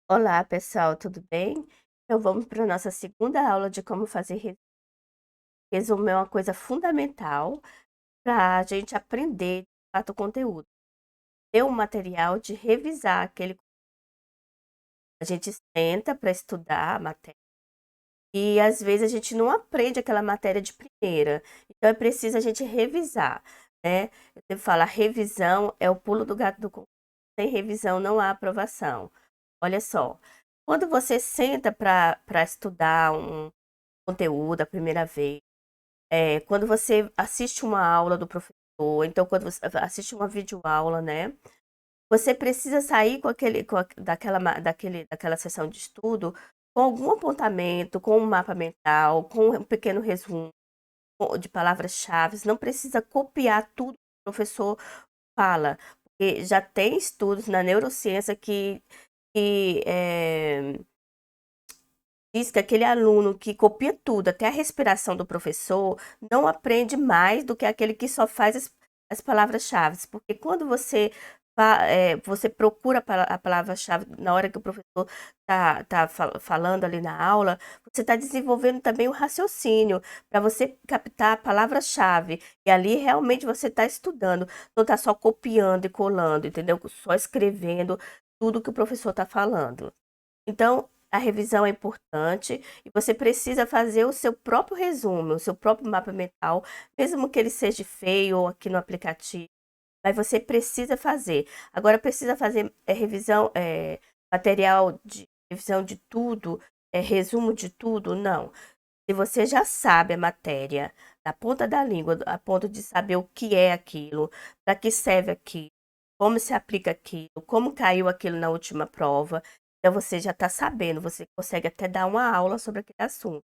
Olá, pessoal, tudo bem? Então vamos para a nossa segunda aula de como fazer resumo. É uma coisa fundamental para a gente aprender de fato o conteúdo. Ter um material de revisar aquele. A gente senta para estudar a matéria e às vezes a gente não aprende aquela matéria de primeira. Então é preciso a gente revisar, né? Eu sempre falo, a revisão é o pulo do gato do concurso. Sem revisão não há aprovação. Olha só, quando você senta para estudar um conteúdo a primeira vez, quando você assiste uma aula do professor, então quando você assiste uma videoaula, né? Você precisa sair com daquela sessão de estudo com algum apontamento, com um mapa mental, com um pequeno resumo de palavras-chave. Não precisa copiar tudo que o professor fala, porque já tem estudos na neurociência que diz que aquele aluno que copia tudo, até a respiração do professor, não aprende mais do que aquele que só faz as palavras-chave. Porque quando você procura a palavra-chave na hora que o professor está falando ali na aula, você está desenvolvendo também o raciocínio para você captar a palavra-chave. E ali realmente você está estudando, não está só copiando e colando, entendeu? Só escrevendo tudo que o professor está falando. Então, a revisão é importante e você precisa fazer o seu próprio resumo, o seu próprio mapa mental, mesmo que ele seja feio ou aqui no aplicativo, mas você precisa fazer. Agora, precisa fazer revisão, material de revisão de tudo, resumo de tudo? Não. Se você já sabe a matéria da ponta da língua, a ponto de saber o que é aquilo, para que serve aquilo, como se aplica aquilo, como caiu aquilo na última prova, então você já está sabendo, você consegue até dar uma aula sobre aquele assunto.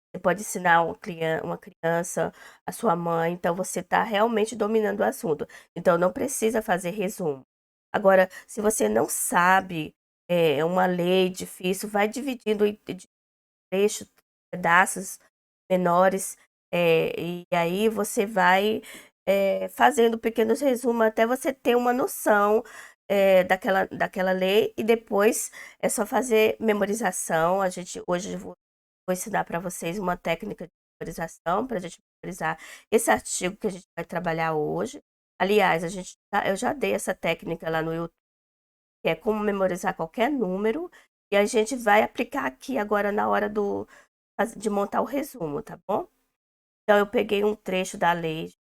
Você pode ensinar uma criança, a sua mãe, então você está realmente dominando o assunto. Então não precisa fazer resumo. Agora, se você não sabe, é uma lei difícil, vai dividindo de trechos, pedaços menores, e aí você vai fazendo pequenos resumos até você ter uma noção daquela lei e depois é só fazer memorização. A gente hoje vou ensinar para vocês uma técnica de memorização para a gente memorizar esse artigo que a gente vai trabalhar hoje. Aliás, eu já dei essa técnica lá no YouTube, que é como memorizar qualquer número, e a gente vai aplicar aqui agora na hora de montar o resumo, tá bom? Então, eu peguei um trecho da lei,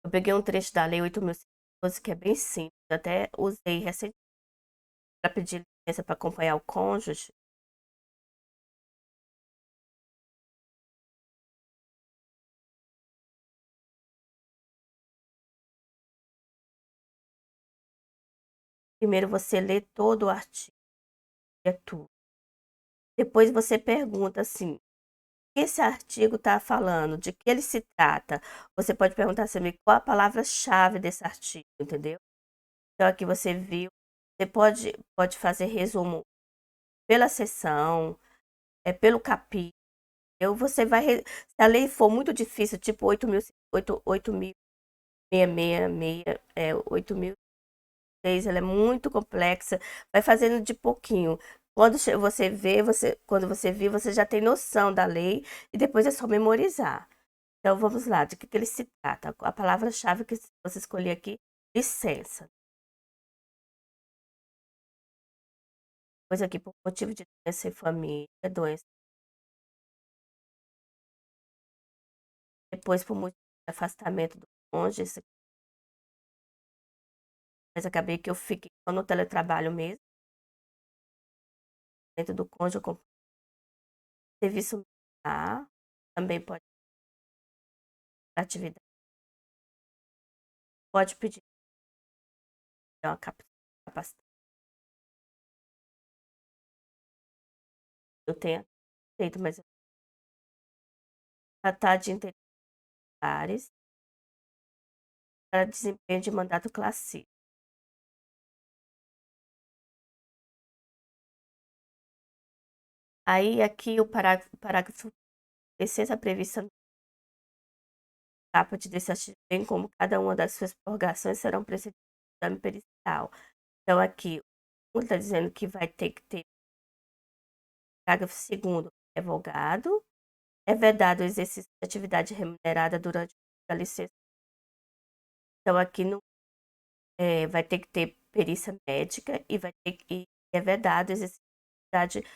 eu peguei um trecho da lei 8.112, que é bem simples, eu até usei recentemente para pedir licença para acompanhar o cônjuge. Primeiro você lê todo o artigo, é tudo. Depois você pergunta assim, o que esse artigo está falando, de que ele se trata? Você pode perguntar assim, qual a palavra-chave desse artigo, entendeu? Então, aqui você viu, você pode fazer resumo pela seção, pelo capítulo. Você vai, se a lei for muito difícil, tipo 8.666, 8.006, ela é muito complexa, vai fazendo de pouquinho. Quando você vir, você já tem noção da lei e depois é só memorizar. Então, vamos lá, de que ele se trata? A palavra-chave que você escolher aqui, licença. Pois aqui, por motivo de doença em família, doença. Depois, por motivo de afastamento do cônjuge, mas acabei que eu fiquei só no teletrabalho mesmo, dentro do cônjuge, com serviço militar, também pode atividade, pode pedir uma capacitação. Eu tenho feito, mas tratar de interesses para desempenho de mandato classe C. Aí, aqui, o parágrafo licença prevista no caput desse artigo, bem como cada uma das suas prorrogações serão precedidas do exame pericial. Então, aqui, um está dizendo que vai ter que ter parágrafo segundo, revogado. É vedado o exercício de atividade remunerada durante a licença. Então, aqui no, vai ter que ter perícia médica e vai ter que, é vedado o exercício de atividade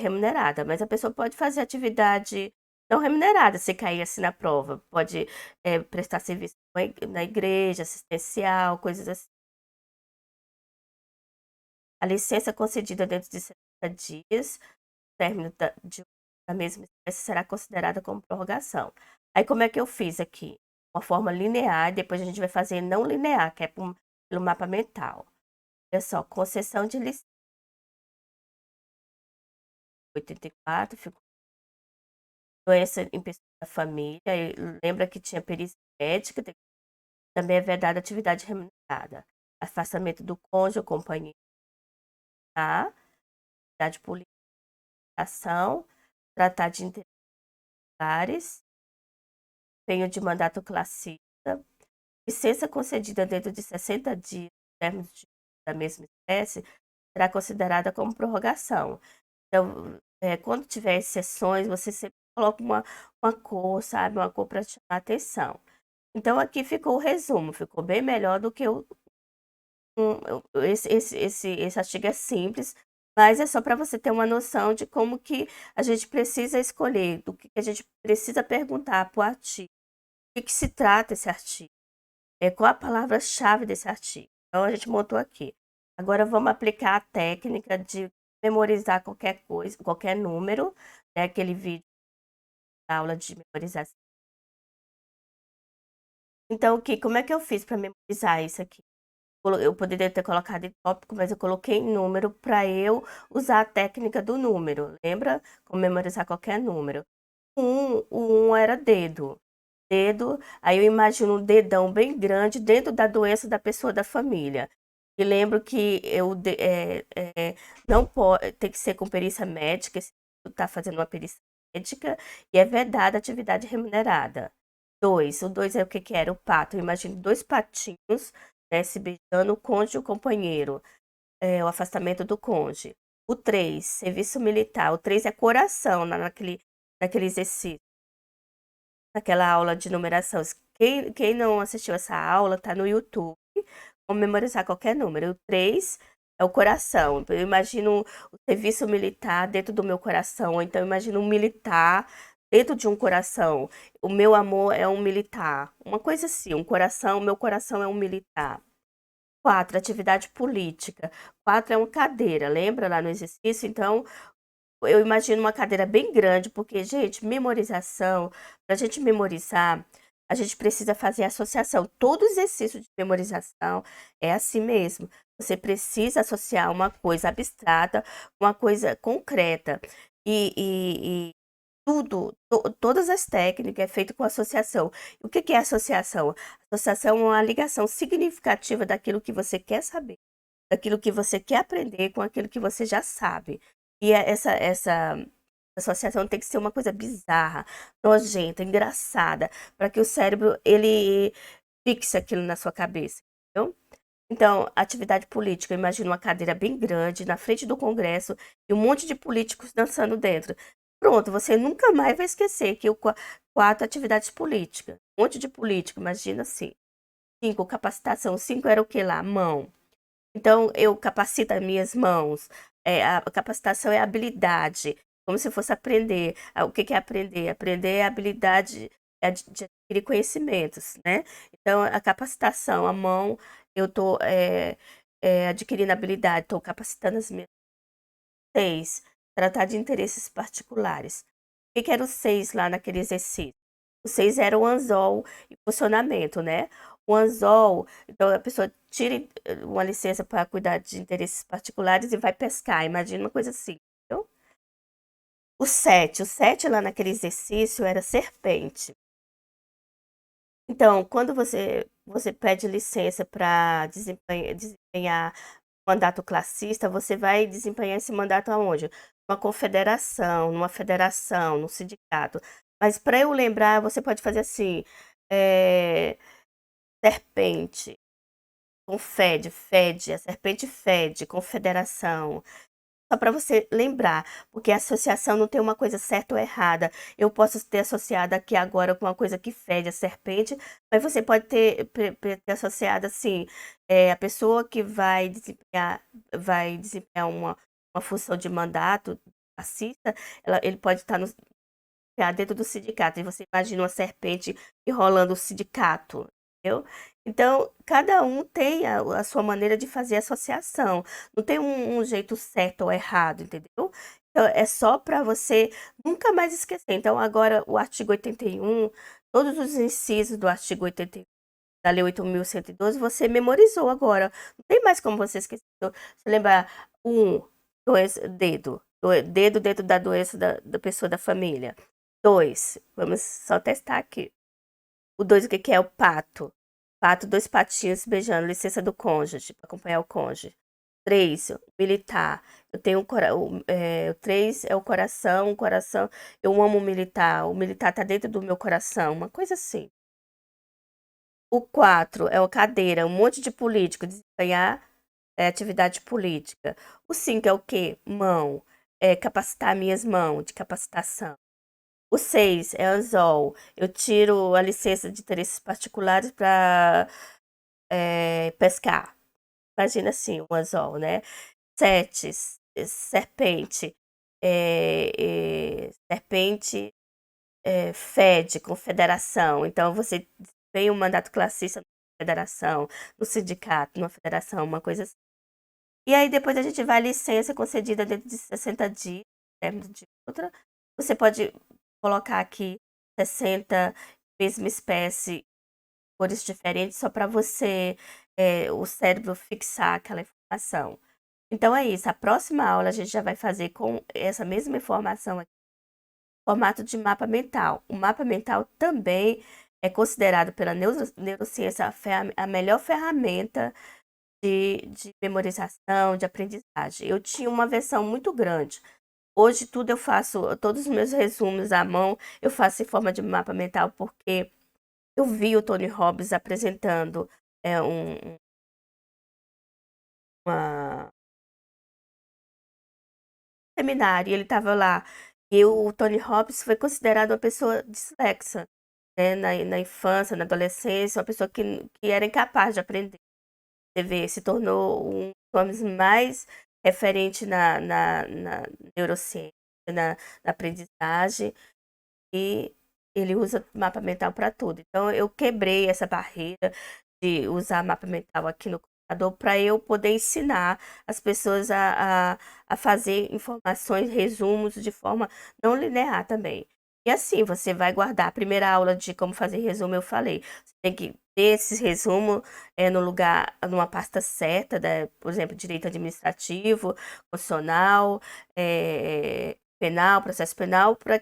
remunerada. Mas a pessoa pode fazer atividade não remunerada, se cair assim na prova. Pode prestar serviço na igreja, assistencial, coisas assim. A licença concedida dentro de 60 dias, término da mesma espécie, será considerada como prorrogação. Aí, como é que eu fiz aqui? Uma forma linear, e depois a gente vai fazer não linear, que é pelo mapa mental. Olha só, concessão de licença. 84, ficou doença em pessoa da família. E lembra que tinha perícia médica, também é vedada atividade remunerada. Afastamento do cônjuge ou companheiro, tá? Atividade política, ação, tratar de interesses, empenho de mandato classista, licença concedida dentro de 60 dias, termos da mesma espécie, será considerada como prorrogação. Então, quando tiver exceções, você sempre coloca uma cor, sabe? Uma cor para chamar a atenção. Então, aqui ficou o resumo, ficou bem melhor do que esse artigo é simples, mas é só para você ter uma noção de como que a gente precisa escolher, do que a gente precisa perguntar para o artigo. O que se trata esse artigo? Qual a palavra-chave desse artigo? Então, a gente montou aqui. Agora, vamos aplicar a técnica de memorizar qualquer coisa, qualquer número, né? Aquele vídeo da aula de memorização. Então, como é que eu fiz para memorizar isso aqui? Eu poderia ter colocado em tópico, mas eu coloquei em número para eu usar a técnica do número. Lembra? Como memorizar qualquer número. O 1 era dedo. Dedo, aí eu imagino um dedão bem grande dentro da doença da pessoa da família. E lembro que não pode, tem que ser com perícia médica, se tu tá fazendo uma perícia médica, e é vedada a atividade remunerada. O 2 é o que que era? O pato. Eu imagino dois patinhos, né, se beijando, o cônjuge e o companheiro. O afastamento do cônjuge. O 3, serviço militar. O 3 é coração, naquele exercício, naquela aula de numeração. Quem não assistiu essa aula, tá no YouTube. Vamos memorizar qualquer número. O 3 é o coração. Eu imagino o serviço militar dentro do meu coração. Ou então eu imagino um militar dentro de um coração. O meu amor é um militar. Uma coisa assim, um coração, meu coração é um militar. 4, atividade política. 4 é uma cadeira, lembra lá no exercício? Então, eu imagino uma cadeira bem grande, porque, gente, memorização, para a gente memorizar, a gente precisa fazer associação. Todo exercício de memorização é assim mesmo. Você precisa associar uma coisa abstrata com uma coisa concreta. E todas as técnicas é feito com associação. O que é associação? Associação é uma ligação significativa daquilo que você quer saber, daquilo que você quer aprender com aquilo que você já sabe. E essa associação tem que ser uma coisa bizarra, nojenta, engraçada, para que o cérebro ele fixe aquilo na sua cabeça, entendeu? Então, atividade política, imagina uma cadeira bem grande na frente do Congresso e um monte de políticos dançando dentro. Pronto, você nunca mais vai esquecer que 4 atividades políticas, um monte de político, imagina assim. 5, capacitação. 5 era o que lá? Mão. Então, eu capacito as minhas mãos. A capacitação é habilidade, como se fosse aprender. O que que é aprender? Aprender é habilidade de adquirir conhecimentos, né? Então, a capacitação, a mão, eu estou adquirindo habilidade, estou capacitando as minhas. 6, tratar de interesses particulares. O que que era o 6 lá naquele exercício? O 6 era o anzol e funcionamento, né? O anzol, então a pessoa tira uma licença para cuidar de interesses particulares e vai pescar. Imagina uma coisa assim. Entendeu? O 7 lá naquele exercício era serpente. Então, quando você pede licença para desempenhar mandato classista, você vai desempenhar esse mandato aonde? Numa confederação, numa federação, num sindicato. Mas para eu lembrar, você pode fazer assim, serpente. confede, fede, a serpente fede, confederação. Só para você lembrar, porque a associação não tem uma coisa certa ou errada. Eu posso ter associado aqui agora com uma coisa que fede a serpente, mas você pode ter associado assim, a pessoa que vai desempenhar uma função de mandato fascista, ele pode estar dentro do sindicato. E você imagina uma serpente enrolando o sindicato, entendeu? Então, cada um tem a sua maneira de fazer associação. Não tem um jeito certo ou errado, entendeu? Então, é só para você nunca mais esquecer. Então, agora, o artigo 81, todos os incisos do artigo 81 da Lei 8.112, você memorizou agora. Não tem mais como você esquecer. Então, você lembra doença, dedo dentro da doença da pessoa da família. 2, vamos só testar aqui. O 2, o que que é? O pato. Pato, dois patinhos se beijando, licença do cônjuge, para acompanhar o cônjuge. 3, militar. Eu tenho o 3 é o coração, eu amo o militar tá dentro do meu coração, uma coisa assim. O 4 é o cadeira, um monte de político, desempenhar atividade política. O 5 é o quê? Mão, capacitar minhas mãos, de capacitação. O 6 é anzol. Eu tiro a licença de interesses particulares para pescar. Imagina assim, um anzol, né? 7, serpente. Serpente fede, confederação. Então, você tem um mandato classista na federação, no sindicato, numa federação, uma coisa assim. E aí, depois a gente vai à licença concedida dentro de 60 dias, término de outra. Você pode colocar aqui 60, mesma espécie, cores diferentes, só para você, o cérebro fixar aquela informação. Então é isso. A próxima aula a gente já vai fazer com essa mesma informação aqui, formato de mapa mental. O mapa mental também é considerado pela neurociência a melhor ferramenta de memorização, de aprendizagem. Eu tinha uma versão muito grande. Hoje tudo eu faço, todos os meus resumos à mão, eu faço em forma de mapa mental, porque eu vi o Tony Robbins apresentando uma seminário, e ele estava lá. E o Tony Robbins foi considerado uma pessoa dislexa, né, na infância, na adolescência, uma pessoa que era incapaz de aprender. Você vê, se tornou um dos homens mais referente na neurociência, na aprendizagem, e ele usa mapa mental para tudo. Então, eu quebrei essa barreira de usar mapa mental aqui no computador para eu poder ensinar as pessoas a fazer informações, resumos de forma não linear também. E assim, você vai guardar a primeira aula de como fazer resumo, eu falei. Você tem que ter esse resumo no lugar, numa pasta certa, né? Por exemplo, direito administrativo, constitucional, penal, processo penal, para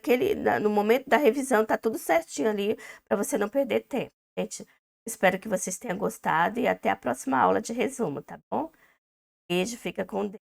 no momento da revisão tá tudo certinho ali, para você não perder tempo. Gente, espero que vocês tenham gostado e até a próxima aula de resumo, tá bom? Beijo, fica com Deus.